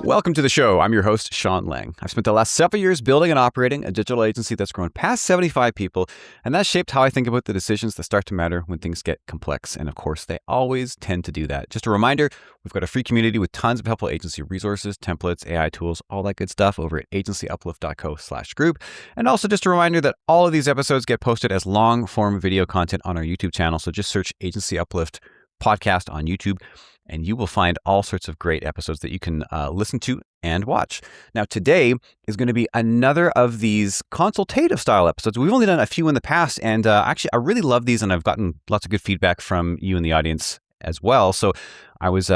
Welcome to the show. I'm your host, Sean Lang. I've spent the last several years building and operating a digital agency that's grown past 75 people, and that's shaped how I think about the decisions that start to matter when things get complex. And of course, they always tend to do that. Just a reminder, we've got a free community with tons of helpful agency resources, templates, AI tools, all that good stuff over at agencyuplift.co/group. And also just a reminder that all of these episodes get posted as long-form video content on our YouTube channel. So just search Agency Uplift Podcast on YouTube, and you will find all sorts of great episodes that you can listen to and watch. Now, today is going to be another of these consultative style episodes. We've only done a few in the past, and actually, I really love these, and I've gotten lots of good feedback from you in the audience as well. So I was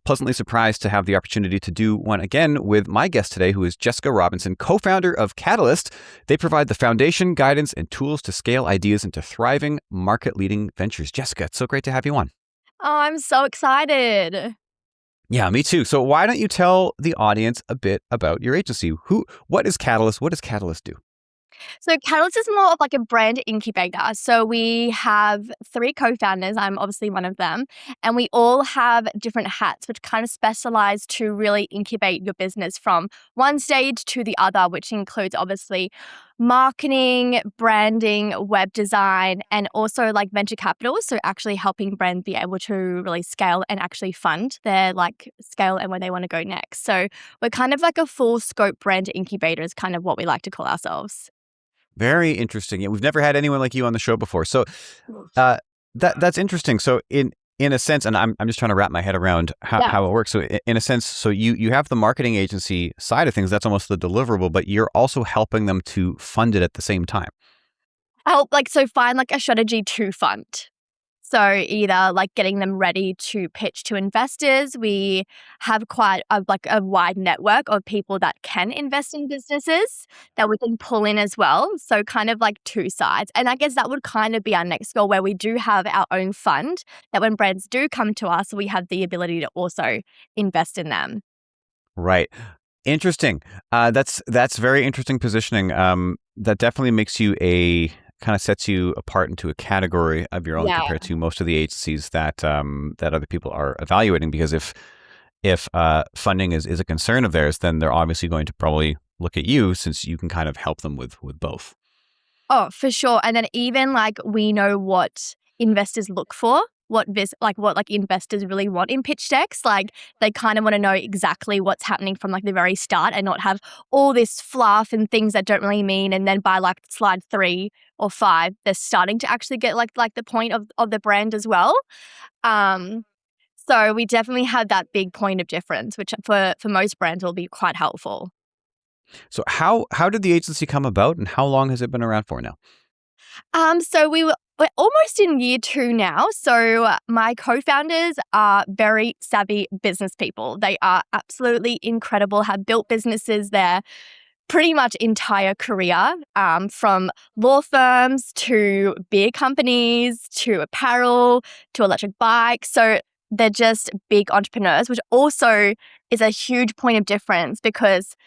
pleasantly surprised to have the opportunity to do one again with my guest today, who is Jessica Robinson, co-founder of Catalyst. They provide the foundation, guidance, and tools to scale ideas into thriving, market-leading ventures. Jessica, it's so great to have you on. Oh, I'm so excited. Yeah, me too. So why don't you tell the audience a bit about your agency? What is Catalyst? What does Catalyst do? So Catalyst is more of like a brand incubator. So we have 3 co-founders. I'm obviously one of them. And we all have different hats, which kind of specialize to really incubate your business from one stage to the other, which includes obviously marketing, branding, web design, and also like venture capital. So actually helping brands be able to really scale and actually fund their like scale and where they want to go next. So we're kind of like a full scope brand incubator is kind of what we like to call ourselves. Very interesting. Yeah, we've never had anyone like you on the show before. So that's interesting. So in a sense, and I'm just trying to wrap my head around how it works. So in a sense, so you have the marketing agency side of things. That's almost the deliverable, but you're also helping them to fund it at the same time. Find like a strategy to fund. So either like getting them ready to pitch to investors. We have quite a wide network of people that can invest in businesses that we can pull in as well. So kind of like 2 sides. And I guess that would kind of be our next goal, where we do have our own fund that when brands do come to us, we have the ability to also invest in them. Right. Interesting. That's very interesting positioning. That definitely makes you kind of sets you apart into a category of your own compared to most of the agencies that other people are evaluating. Because if funding is a concern of theirs, then they're obviously going to probably look at you, since you can kind of help them with both. Oh, for sure. And then even like we know what investors look for, what investors really want in pitch decks. Like they kind of want to know exactly what's happening from like the very start and not have all this fluff and things that don't really mean. And then by like slide 3 or 5, they're starting to actually get like the point of the brand as well. So we definitely have that big point of difference, which for most brands will be quite helpful. So how did the agency come about, and how long has it been around for now? So we're almost in year 2 now. So my co-founders are very savvy business people. They are absolutely incredible, have built businesses their pretty much entire career, from law firms to beer companies to apparel to electric bikes. So they're just big entrepreneurs, which also is a huge point of difference because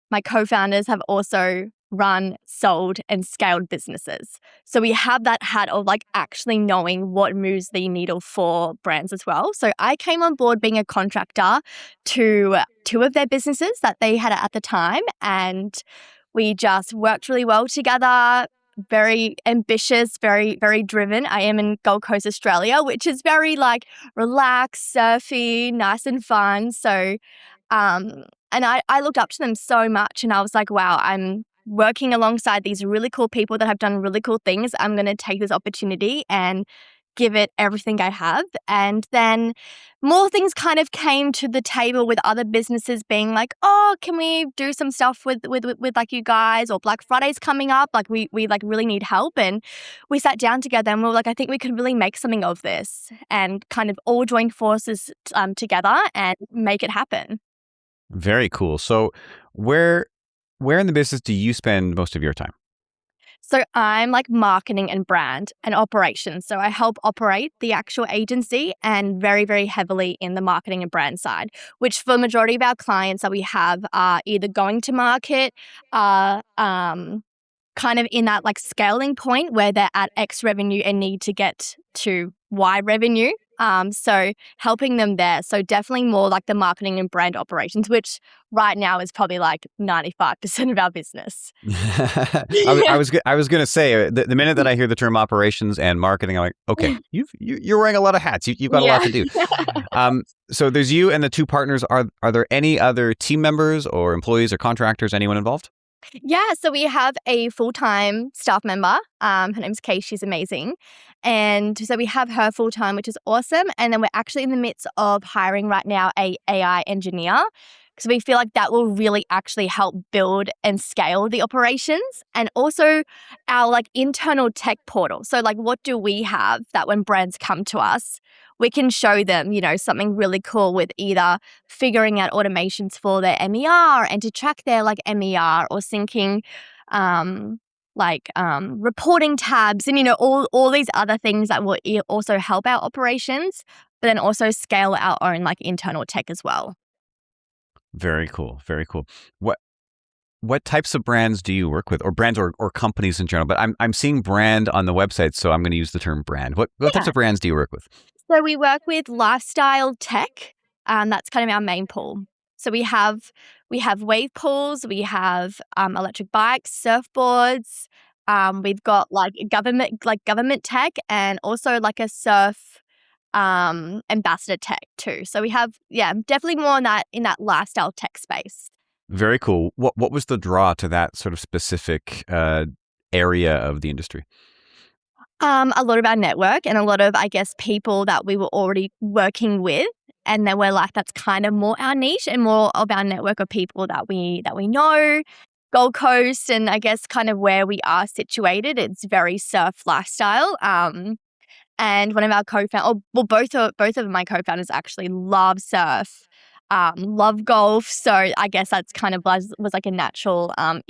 my co-founders have also run, sold, and scaled businesses. So we have that hat of like actually knowing what moves the needle for brands as well. So I came on board being a contractor to 2 of their businesses that they had at the time. And we just worked really well together. Very ambitious, very, very driven. I am in Gold Coast, Australia, which is very like relaxed, surfy, nice and fun. So, and I looked up to them so much, and I was like, wow, I'm working alongside these really cool people that have done really cool things. I'm going to take this opportunity and give it everything I have. And then more things kind of came to the table with other businesses being like, oh, can we do some stuff with like you guys, or Black Friday's coming up. Like we like really need help. And we sat down together and we were like, I think we could really make something of this, and kind of all join forces together and make it happen. Very cool. So where in the business do you spend most of your time? So I'm like marketing and brand and operations. So I help operate the actual agency, and very, very heavily in the marketing and brand side, which for the majority of our clients that we have are either going to market, kind of in that like scaling point where they're at X revenue and need to get to Y revenue. So helping them there. So definitely more like the marketing and brand operations, which right now is probably like 95% of our business. I was going to say the minute that I hear the term operations and marketing, I'm like, okay, you're wearing a lot of hats. You've got a lot Yeah. to do. So there's you and the two partners. Are there any other team members or employees or contractors? Anyone involved? Yeah, so we have a full-time staff member. Her name's Kay. She's amazing. And so we have her full-time, which is awesome. And then we're actually in the midst of hiring right now a AI engineer because we feel like that will really actually help build and scale the operations and also our like internal tech portal. So like what do we have that when brands come to us, we can show them, something really cool with either figuring out automations for their MER and to track their like MER or syncing reporting tabs and all these other things that will also help our operations, but then also scale our own like internal tech as well. Very cool. Very cool. What types of brands do you work with, or brands or companies in general? But I'm seeing brand on the website, so I'm going to use the term brand. What types Yeah. of brands do you work with? So we work with lifestyle tech. That's kind of our main pool. So we have wave pools, we have electric bikes, surfboards. We've got like government tech, and also like a surf ambassador tech too. So we have definitely more in that lifestyle tech space. Very cool. What was the draw to that sort of specific area of the industry? A lot of our network and a lot of, I guess, people that we were already working with. And then we're like, that's kind of more our niche and more of our network of people that we know. Gold Coast and I guess kind of where we are situated, it's very surf lifestyle. And one of our co-founders, both of my co-founders actually love surf, love golf. So I guess that's kind of was like a natural a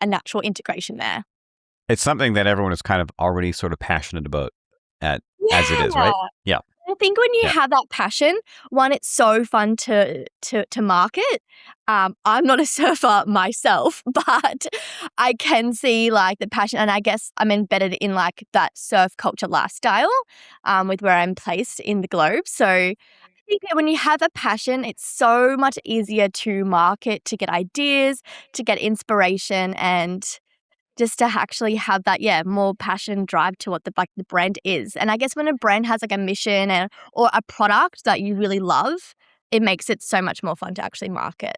natural integration there. It's something that everyone is kind of already sort of passionate about as it is, Yeah. right? Yeah. I think when you Yeah. have that passion, one, it's so fun to market. I'm not a surfer myself, but I can see like the passion, and I guess I'm embedded in like that surf culture lifestyle, with where I'm placed in the globe. So I think that when you have a passion, it's so much easier to market, to get ideas, to get inspiration, and just to actually have that, more passion drive to what the brand is. And I guess when a brand has like a mission or a product that you really love, it makes it so much more fun to actually market.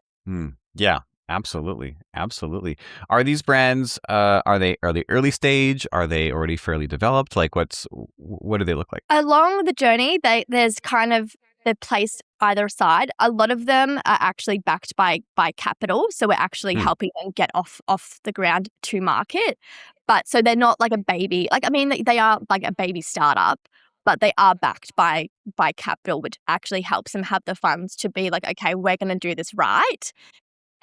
Yeah, absolutely. Absolutely. Are these brands are they early stage? Are they already fairly developed? Like what do they look like? Along the journey, there's kind of they're placed either side. A lot of them are actually backed by capital, so we're actually Hmm. helping them get off the ground to market. But so they're not like a baby. Like I mean, they are like a baby startup, but they are backed by capital, which actually helps them have the funds to be like, okay, we're going to do this right,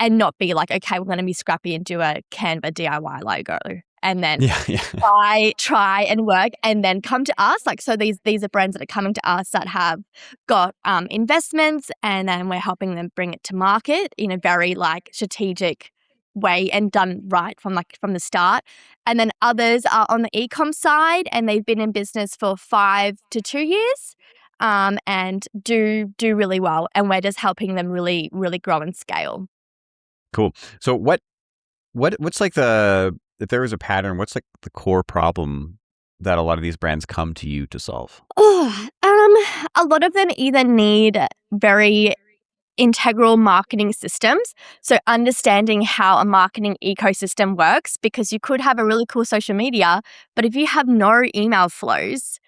and not be like, okay, we're going to be scrappy and do a Canva DIY logo, and then Yeah, yeah. try and work and then come to us. Like, so these are brands that are coming to us that have got investments, and then we're helping them bring it to market in a very like strategic way and done right from the start. And then others are on the e-com side and they've been in business for 5 to 2 years. And do really well, and we're just helping them really, really grow and scale. Cool. So what's like if there was a pattern, what's like the core problem that a lot of these brands come to you to solve? Oh, a lot of them either need very integral marketing systems. So understanding how a marketing ecosystem works, because you could have a really cool social media, but if you have no email flows,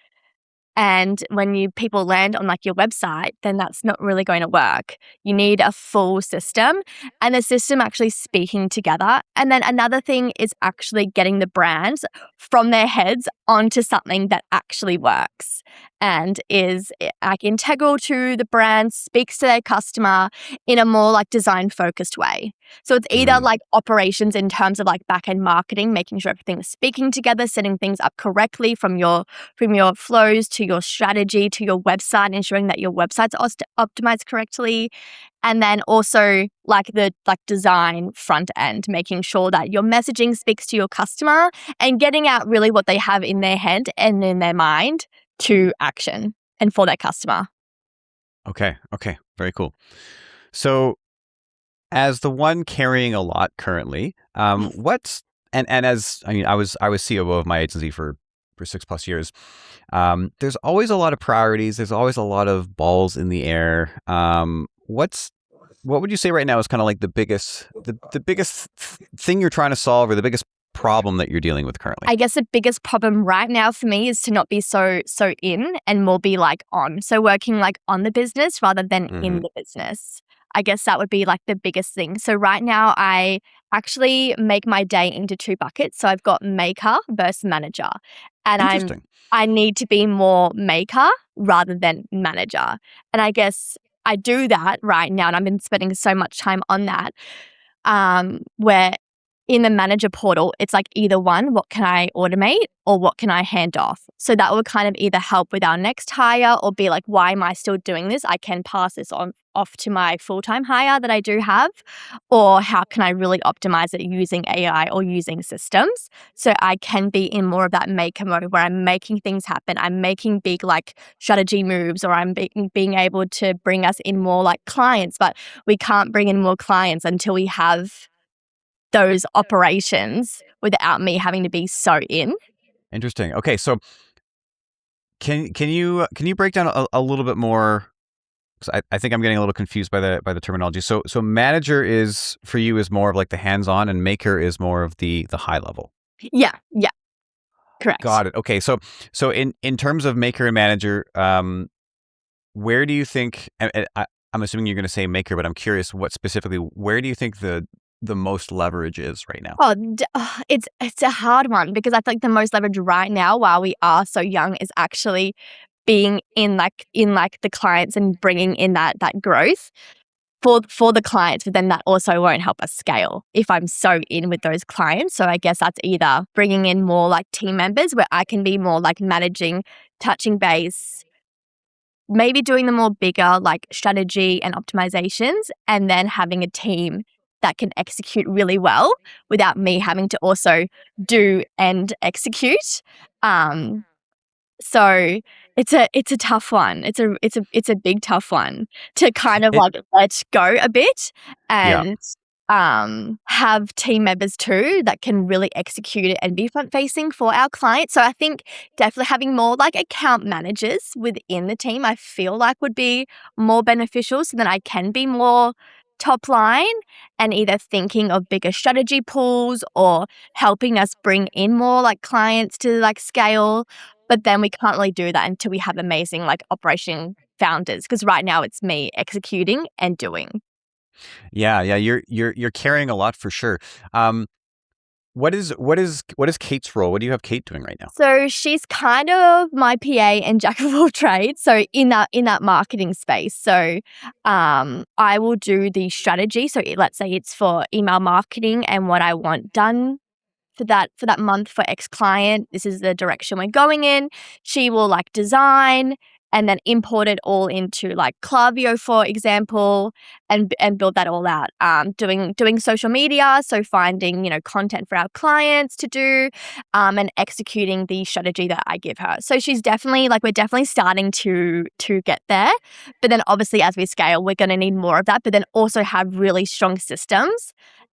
and when people land on like your website, then that's not really going to work. You need a full system and the system actually speaking together. And then another thing is actually getting the brands from their heads onto something that actually works and is like integral to the brand, speaks to their customer in a more like design focused way. So it's either Mm. like operations in terms of like back end marketing, making sure everything is speaking together, setting things up correctly from your flows to your strategy to your website, ensuring that your website's optimized correctly. And then also like the design front end, making sure that your messaging speaks to your customer and getting out really what they have in their head and in their mind to action. and for their customer. Okay. Very cool. So as the one carrying a lot currently, what's and as I mean, I was COO of my agency for 6+ years. There's always a lot of priorities. There's always a lot of balls in the air. What would you say right now is kind of like the biggest thing you're trying to solve, or the biggest problem that you're dealing with currently? I guess the biggest problem right now for me is to not be so in and more be like on. So working like on the business rather than in the business. I guess that would be like the biggest thing. So right now I actually make my day into 2 buckets. So I've got maker versus manager. And Interesting. I need to be more maker rather than manager. And I guess I do that right now, and I've been spending so much time on that. Where in the manager portal, it's like either one, what can I automate or what can I hand off? So that would kind of either help with our next hire or be like, why am I still doing this? I can pass this on off to my full-time hire that I do have, or how can I really optimize it using AI or using systems? So I can be in more of that maker mode where I'm making things happen. I'm making big like strategy moves, or I'm being able to bring us in more like clients, but we can't bring in more clients until we have those operations without me having to be so in. Interesting. Okay, so can you break down a little bit more? Because I think I'm getting a little confused by the terminology. So manager is for you is more of like the hands-on, and maker is more of the high level. Yeah, correct. Got it. Okay, so in terms of maker and manager, where do you think? I'm assuming you're going to say maker, but I'm curious what specifically. Where do you think the most leverage is right now? It's a hard one, because I think the most leverage right now, while we are so young, is actually being in the clients and bringing in that growth for the clients. But then that also won't help us scale if I'm so in with those clients. So I guess that's either bringing in more like team members where I can be more like managing, touching base, maybe doing the more bigger like strategy and optimizations, and then having a team that can execute really well without me having to also do and execute. So it's a tough one. It's a big tough one to kind of like let go a bit and have team members too that can really execute it and be front facing for our clients. So I think definitely having more like account managers within the team, I feel like would be more beneficial, so that I can be more top line and either thinking of bigger strategy pools or helping us bring in more like clients to like scale. But then we can't really do that until we have amazing like operation founders, because right now it's me executing and doing. Yeah, you're carrying a lot for sure. What is Kate's role? What do you have Kate doing right now? So she's kind of my PA and jack of all trades. So in that marketing space. So I will do the strategy. So let's say it's for email marketing and what I want done for that month for X client. This is the direction we're going in. She will like design and then import it all into like Klaviyo, for example, and build that all out. Doing social media, so finding content for our clients to do, and executing the strategy that I give her. So she's definitely we're definitely starting to get there. But then obviously as we scale, we're going to need more of that. But then also have really strong systems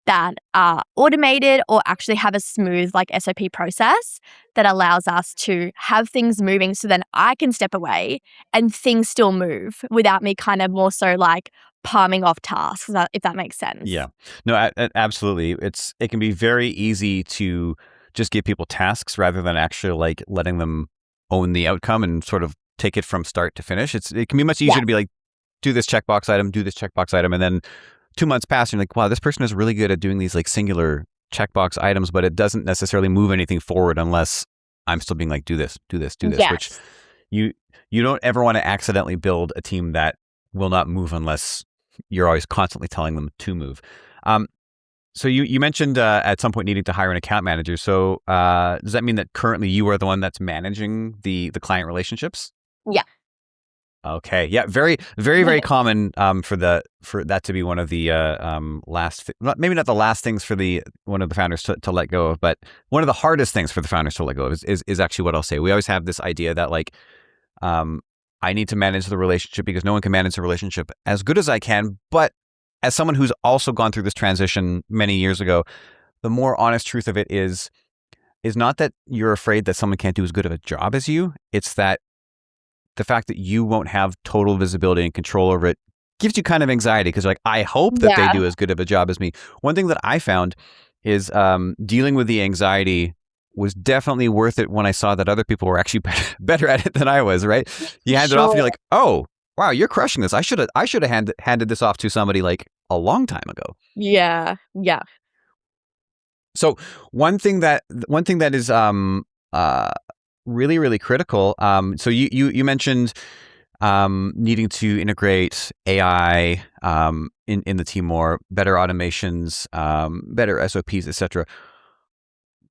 that are automated or actually have a smooth like SOP process that allows us to have things moving, so then I can step away and things still move without me kind of more so like palming off tasks, if that makes sense. Yeah. No, absolutely. It can be very easy to just give people tasks rather than actually like letting them own the outcome and sort of take it from start to finish. It can be much easier to be like, do this checkbox item, and then 2 months pass, and you're like, wow, this person is really good at doing these like singular checkbox items, but it doesn't necessarily move anything forward unless I'm still being like, do this, Yes. which you don't ever want to accidentally build a team that will not move unless you're always constantly telling them to move. So you mentioned at some point needing to hire an account manager. So does that mean that currently you are the one that's managing the client relationships? Yeah. Okay. Yeah. Very, very, very common for that to be one of the maybe not the last things for one of the founders to let go of, but one of the hardest things for the founders to let go of is actually what I'll say. We always have this idea that like I need to manage the relationship because no one can manage the relationship as good as I can. But as someone who's also gone through this transition many years ago, the more honest truth of it is not that you're afraid that someone can't do as good of a job as you. It's that the fact that you won't have total visibility and control over it gives you kind of anxiety because like, I hope that they Yeah. do as good of a job as me. One thing that I found is dealing with the anxiety was definitely worth it when I saw that other people were actually better at it than I was, right? You hand it off and Sure. you're like, oh, wow, you're crushing this. I should have handed this off to somebody like a long time ago. Yeah. Yeah. So one thing that is really, really critical. So you mentioned needing to integrate AI in the team more, better automations, better SOPs, etc.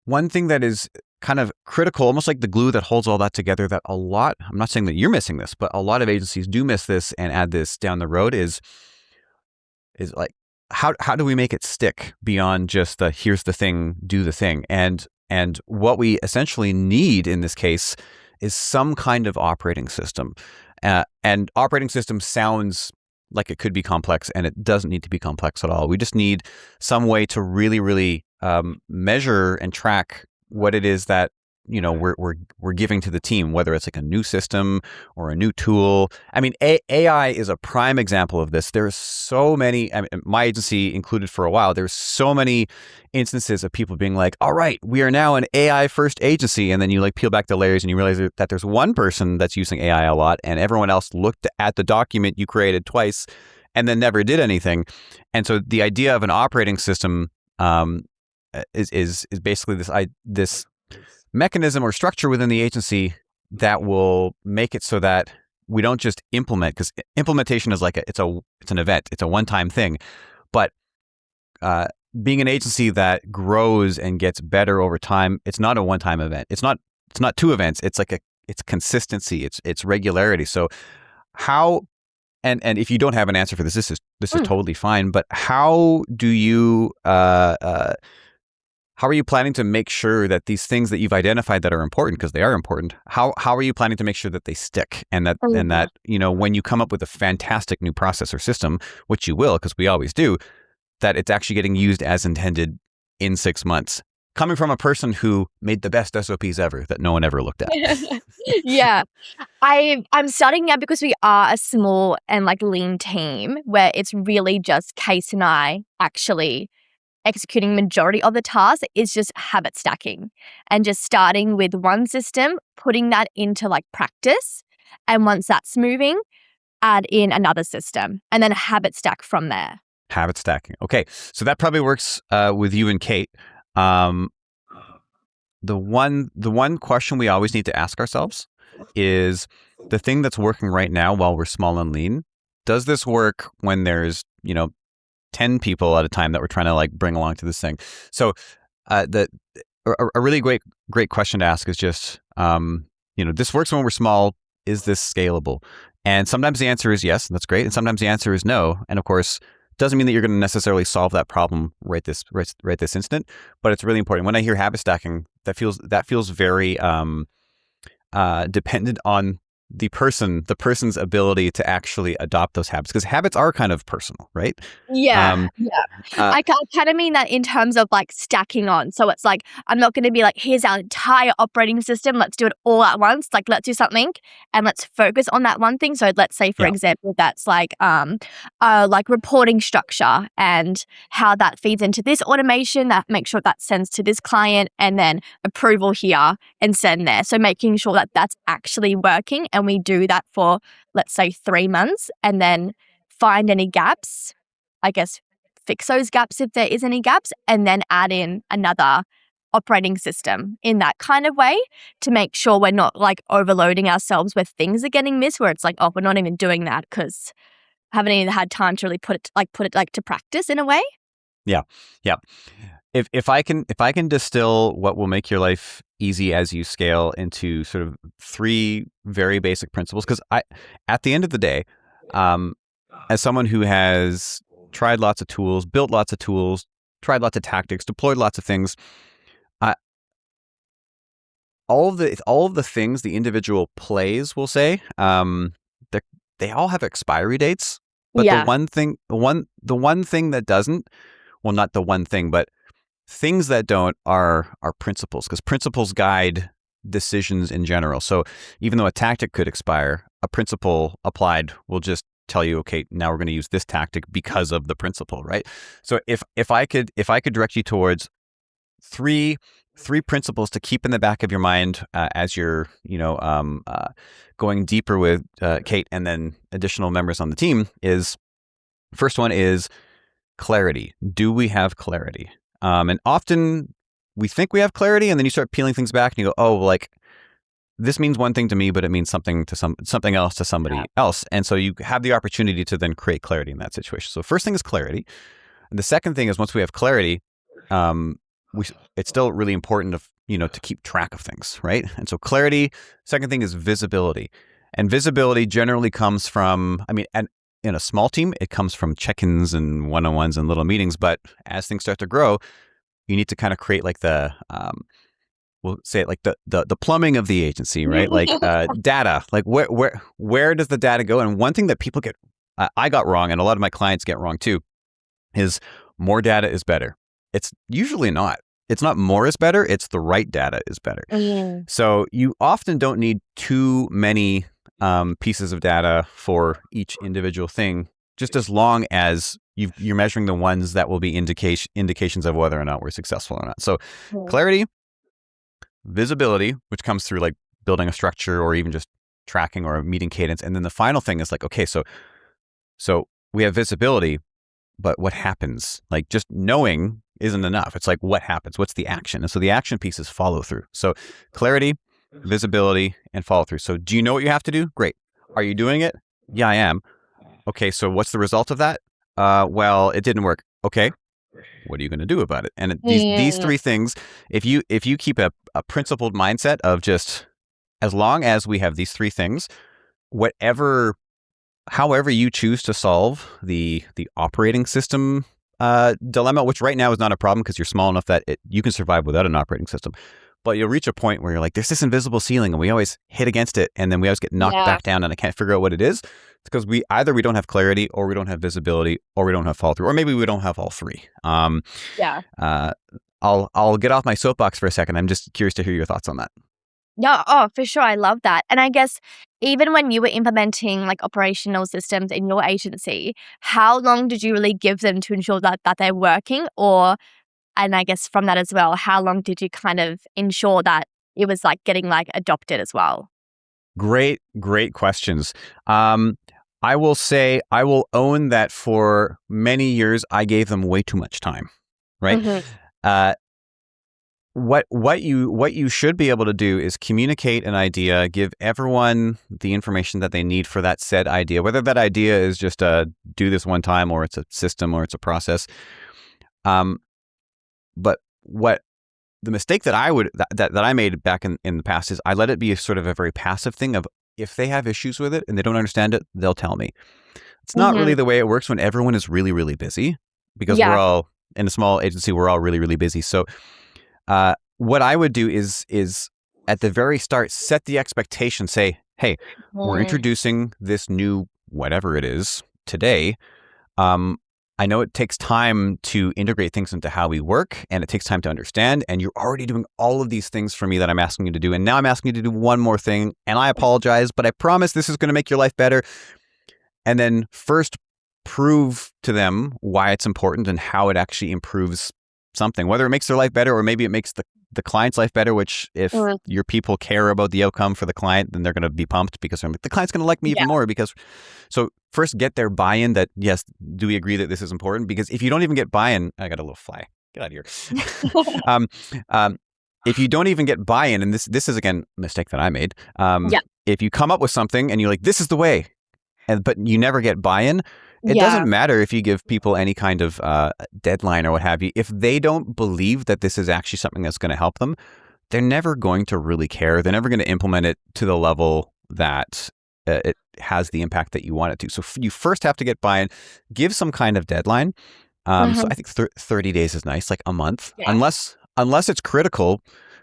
One thing that is kind of critical, almost like the glue that holds all that together, that I'm not saying that you're missing this, but a lot of agencies do miss this and add this down the road is like, how do we make it stick beyond just the here's the thing, do the thing? And what we essentially need in this case is some kind of operating system. And operating system sounds like it could be complex, and it doesn't need to be complex at all. We just need some way to really, really measure and track what it is that we're giving to the team, whether it's like a new system or a new tool. I mean, AI is a prime example of this. There's so many, I mean, my agency included for a while, there's so many instances of people being like, all right, we are now an AI first agency. And then you like peel back the layers and you realize that there's one person that's using AI a lot and everyone else looked at the document you created twice and then never did anything. And so the idea of an operating system is basically this mechanism or structure within the agency that will make it so that we don't just implement, because implementation is like it's an event, it's a one-time thing. But being an agency that grows and gets better over time, it's not a one-time event. It's not two events. It's like it's consistency. It's regularity. So how and if you don't have an answer for this, this is totally fine. But how do you how are you planning to make sure that these things that you've identified that are important, because they are important, how are you planning to make sure that they stick and that when you come up with a fantastic new process or system, which you will, because we always do, that it's actually getting used as intended in 6 months? Coming from a person who made the best SOPs ever that no one ever looked at. Yeah. I'm starting now because we are a small and like lean team where it's really just Case and I actually executing majority of the tasks. Is just habit stacking and just starting with one system, putting that into like practice. And once that's moving, add in another system and then habit stack from there. Habit stacking. Okay. So that probably works with you and Kate. The one question we always need to ask ourselves is the thing that's working right now while we're small and lean. Does this work when there's, 10 people at a time that we're trying to like bring along to this thing? So a really great question to ask is just, this works when we're small. Is this scalable? And sometimes the answer is yes, and that's great. And sometimes the answer is no. And of course, doesn't mean that you're going to necessarily solve that problem right this instant, but it's really important. When I hear habit stacking, that feels very dependent on the person's ability to actually adopt those habits, because habits are kind of personal, right? Yeah. I kind of mean that in terms of like stacking on. So it's like, I'm not going to be like, here's our entire operating system. Let's do it all at once. Like, let's do something and let's focus on that one thing. So let's say, for example, that's like reporting structure and how that feeds into this automation that makes sure that sends to this client and then approval here and send there. So making sure that that's actually working. And we do that for, let's say, 3 months and then find any gaps, I guess, fix those gaps if there is any gaps, and then add in another operating system in that kind of way to make sure we're not like overloading ourselves where things are getting missed, where it's like, oh, we're not even doing that because I haven't even had time to really put it to practice in a way. Yeah. If I can distill what will make your life easy as you scale into sort of 3 very basic principles, because at the end of the day, as someone who has tried lots of tools, built lots of tools, tried lots of tactics, deployed lots of things, all of the things the individual plays will say, they all have expiry dates. But Yeah. the one thing that doesn't, well, not the one thing, but things that don't are principles, because principles guide decisions in general. So even though a tactic could expire, a principle applied will just tell you, okay, now we're going to use this tactic because of the principle, right? So if I could direct you towards three principles to keep in the back of your mind as you're going deeper with Kate and then additional members on the team, is first one is clarity. Do we have clarity? And often we think we have clarity, and then you start peeling things back and you go, oh, like this means one thing to me, but it means something else to somebody else. And so you have the opportunity to then create clarity in that situation. So first thing is clarity. And the second thing is, once we have clarity, it's still really important to keep track of things, right? And so clarity. Second thing is visibility. And visibility generally comes from, and in a small team, it comes from check-ins and one-on-ones and little meetings. But as things start to grow, you need to kind of create like the, we'll say it like the plumbing of the agency, right? Like data, like where does the data go? And one thing that people I got wrong, and a lot of my clients get wrong too, is more data is better. It's usually not. It's not more is better. It's the right data is better. Mm. So you often don't need too many pieces of data for each individual thing, just as long as you're measuring the ones that will be indications of whether or not we're successful or not. So clarity, visibility, which comes through like building a structure or even just tracking or a meeting cadence. And then the final thing is like, okay, so we have visibility, but what happens? Like just knowing isn't enough. It's like, what happens? What's the action? And so the action piece is follow through. So clarity, visibility, and follow through. So do you know what you have to do? Great. Are you doing it? Yeah, I am. Okay. So what's the result of that? Well, it didn't work. Okay. What are you going to do about it? And these three things, if you keep a principled mindset of just, as long as we have these three things, however you choose to solve the operating system dilemma, which right now is not a problem because you're small enough that you can survive without an operating system. But you'll reach a point where you're like, there's this invisible ceiling and we always hit against it and then we always get knocked back down and I can't figure out what it is. It's because we don't have clarity, or we don't have visibility, or we don't have follow through, or maybe we don't have all three. I'll get off my soapbox for a second. I'm just curious to hear your thoughts on that. Yeah, oh, for sure. I love that. And I guess even when you were implementing like operational systems in your agency, how long did you really give them to ensure that they're working? And I guess from that as well, how long did you kind of ensure that it was like getting like adopted as well? Great questions. I will say, I will own that for many years, I gave them way too much time, right? Mm-hmm. What you should be able to do is communicate an idea, give everyone the information that they need for that said idea, whether that idea is just do this one time, or it's a system, or it's a process. But what the mistake that I made back in the past is I let it be sort of a very passive thing of, if they have issues with it and they don't understand it, they'll tell me. It's not really the way it works when everyone is really, really busy, because we're all in a small agency, we're all really, really busy. So what I would do is at the very start, set the expectation, say, hey, we're introducing this new whatever it is today. I know it takes time to integrate things into how we work, and it takes time to understand, and you're already doing all of these things for me that I'm asking you to do. And now I'm asking you to do one more thing, and I apologize, but I promise this is going to make your life better. And then first prove to them why it's important and how it actually improves something, whether it makes their life better or maybe it makes the client's life better, which if your people care about the outcome for the client, then they're going to be pumped because the client's going to like me even more. Because so first get their buy-in that, yes, do we agree that this is important? Because if you don't even get buy-in, I got a little fly, get out of here. If you don't even get buy-in, and this is again a mistake that I made. If you come up with something and you're like, this is the way, but you never get buy-in, it doesn't matter if you give people any kind of deadline or what have you. If they don't believe that this is actually something that's going to help them, they're never going to really care. They're never going to implement it to the level that it has the impact that you want it to. So you first have to get buy-in, give some kind of deadline. So I think 30 days is nice, like a month, unless it's critical.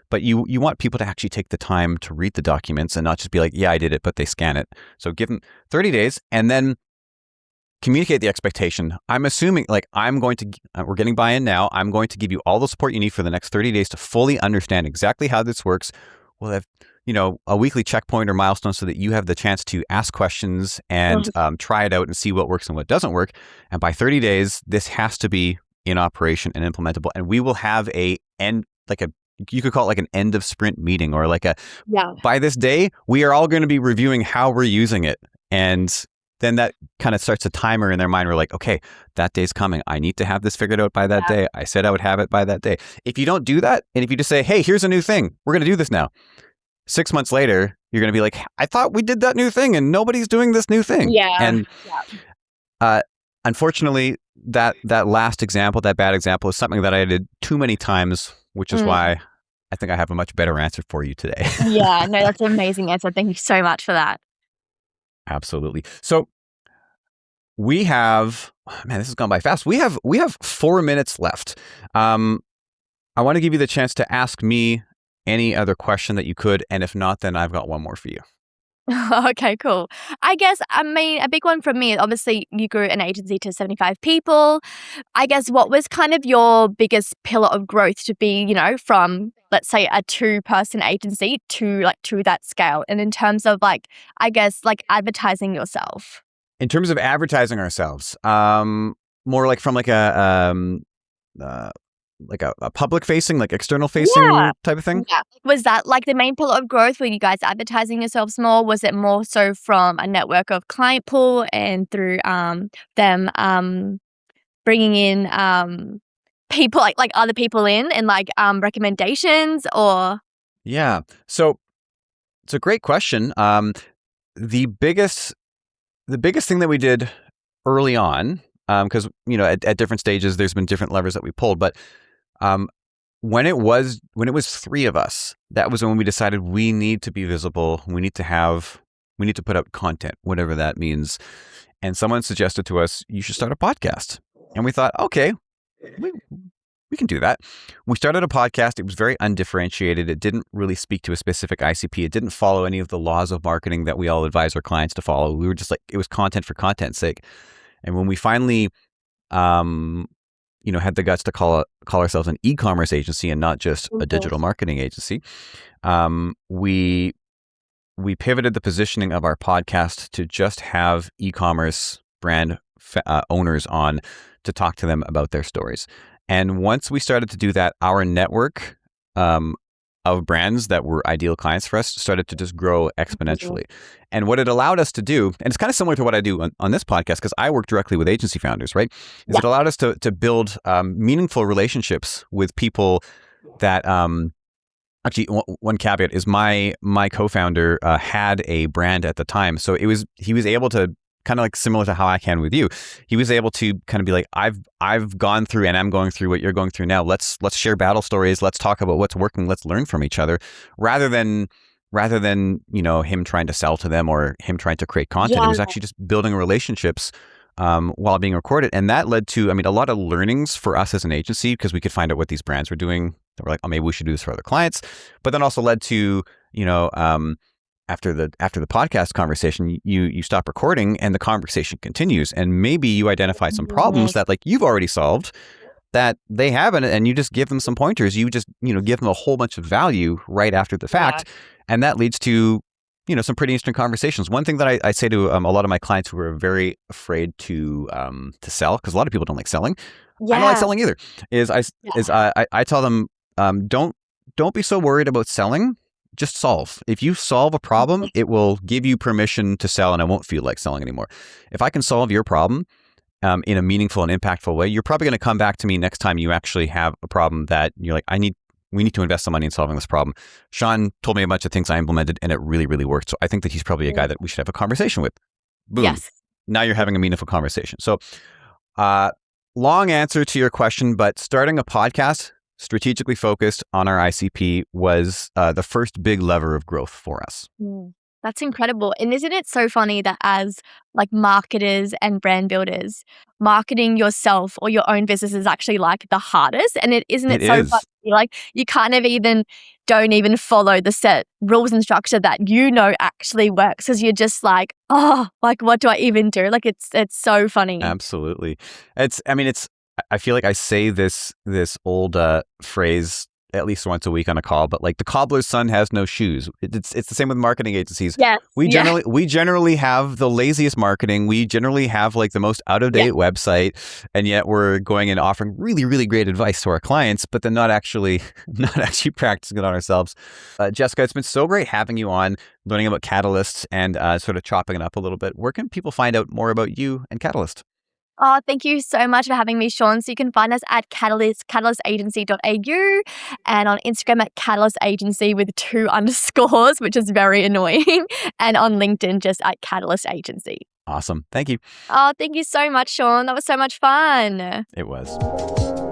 but you want people to actually take the time to read the documents and not just be like, yeah, I did it, but they scan it. So give them 30 days and then communicate the expectation. I'm assuming like we're getting buy-in now. I'm going to give you all the support you need for the next 30 days to fully understand exactly how this works. We'll have, a weekly checkpoint or milestone so that you have the chance to ask questions and try it out and see what works and what doesn't work. And by 30 days, this has to be in operation and implementable. And we will have you could call it like an end of sprint meeting or by this day, we are all going to be reviewing how we're using it. And then that kind of starts a timer in their mind. We're like, okay, that day's coming. I need to have this figured out by that day. I said I would have it by that day. If you don't do that, and if you just say, hey, here's a new thing, we're going to do this now. 6 months later, you're going to be like, I thought we did that new thing and nobody's doing this new thing. Yeah. And unfortunately, that last example, that bad example is something that I did too many times, which is why I think I have a much better answer for you today. Yeah, no, that's an amazing answer. Thank you so much for that. Absolutely. So we have, this has gone by fast. We have 4 minutes left. I want to give you the chance to ask me any other question that you could. And if not, then I've got one more for you. Okay, cool. I guess, a big one from me, obviously you grew an agency to 75 people. I guess what was kind of your biggest pillar of growth to be, from, let's say, a 2-person agency to that scale? And in terms of advertising yourself? In terms of advertising ourselves, more like from a public facing, like external facing type of thing? Yeah. Was that like the main pillar of growth? Were you guys advertising yourselves more? Was it more so from a network of client pool and through them bringing in people like other people in and recommendations or? Yeah. So it's a great question. The biggest thing that we did early on, because at different stages there's been different levers that we pulled, but when it was 3 of us, that was when we decided we need to be visible. We need to put out content, whatever that means. And someone suggested to us, you should start a podcast. And we thought, okay, we can do that. We started a podcast. It was very undifferentiated. It didn't really speak to a specific ICP. It didn't follow any of the laws of marketing that we all advise our clients to follow. We were just like, it was content for content's sake. And when we finally, had the guts to call ourselves an e-commerce agency and not just a digital marketing agency, we pivoted the positioning of our podcast to just have e-commerce brand owners on to talk to them about their stories. And once we started to do that, our network of brands that were ideal clients for us started to just grow exponentially. And what it allowed us to do, and it's kind of similar to what I do on this podcast, because I work directly with agency founders, right? Is it allowed us to build meaningful relationships with people that, actually, one caveat is my co-founder had a brand at the time. So he was able to, kind of like similar to how I can with you, he was able to kind of be like, I've gone through and I'm going through what you're going through now. Let's share battle stories. Let's talk about what's working. Let's learn from each other, rather than him trying to sell to them or him trying to create content. It was actually just building relationships while being recorded, and that led to a lot of learnings for us as an agency, because we could find out what these brands were doing. That we're like, oh, maybe we should do this for other clients. But then also led to after the podcast conversation, you stop recording and the conversation continues, and maybe you identify some problems that you've already solved that they haven't, and you just give them some pointers. You just give them a whole bunch of value right after the fact, and that leads to some pretty interesting conversations. One thing that I say to a lot of my clients who are very afraid to sell, because a lot of people don't like selling. I don't like selling either. I tell them, don't be so worried about selling. Just solve. If you solve a problem, it will give you permission to sell, and it won't feel like selling anymore. If I can solve your problem in a meaningful and impactful way, you're probably going to come back to me next time you actually have a problem that you're like, we need to invest some money in solving this problem. Sean told me a bunch of things I implemented, and it really, really worked. So I think that he's probably a guy that we should have a conversation with. Boom. Yes. Now you're having a meaningful conversation. So long answer to your question, but starting a podcast strategically focused on our ICP was the first big lever of growth for us. That's incredible. And isn't it so funny that as like marketers and brand builders, marketing yourself or your own business is actually like the hardest? And isn't It it so funny? is. Like you kind of even don't even follow the set rules and structure that you know actually works because you're just like, oh, like what do I even do? Like it's so funny. Absolutely. I feel like I say this old phrase at least once a week on a call, but like the cobbler's son has no shoes. It's the same with marketing agencies. Yes. We Yeah. generally have the laziest marketing. We generally have like the most out of date website, and yet we're going and offering really, really great advice to our clients, but then not actually practicing it on ourselves. Jessica, it's been so great having you on, learning about Catalyst and sort of chopping it up a little bit. Where can people find out more about you and Catalyst? Oh, thank you so much for having me, Sean. So you can find us at catalystagency.au and on Instagram at Catalyst Agency with 2 underscores, which is very annoying, and on LinkedIn just at Catalyst Agency. Awesome. Thank you. Oh, thank you so much, Sean. That was so much fun. It was.